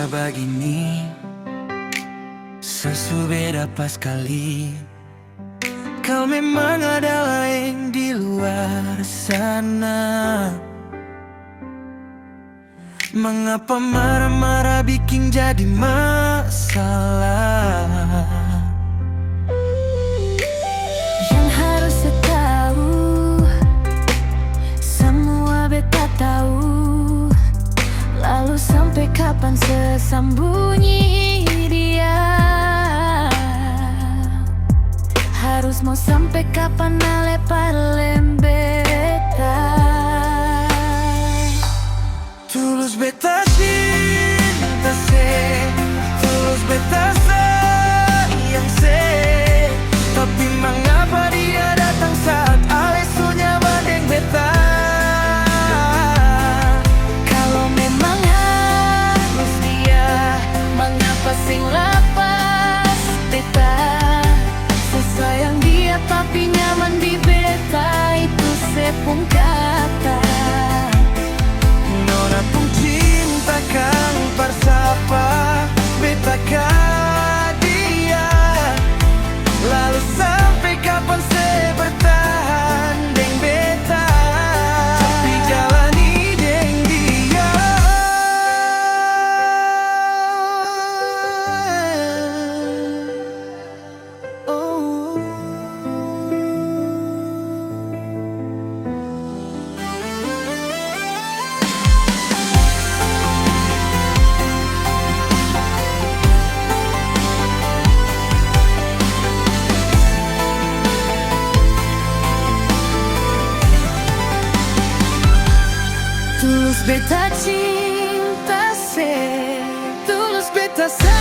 begini, sesubeda pas kali. Kau memang ada lain di luar sana. Mengapa marah-marah bikin jadi masalah? Yang harus saya tahu, semua beta tahu. Lalu sampai kapan sesembunyi dia? Harus mau sampai kapan ale parlem beta? Tulus beta cinta se, tulus beta sayang se. Tapi mengapa dia datang saat ale so nyaman deng beta? Kalau memang harus dia, mengapa sing lapas beta? Sesayang dia tapi nyaman di beta, itu sepung kata. Nona pun cinta kang bersapa beta ka dia. Lalu sampai kapan saya bertahan deng beta? Tapi jalani deng dia. Oh. Tulus beta cinta se, tulus beta sayang.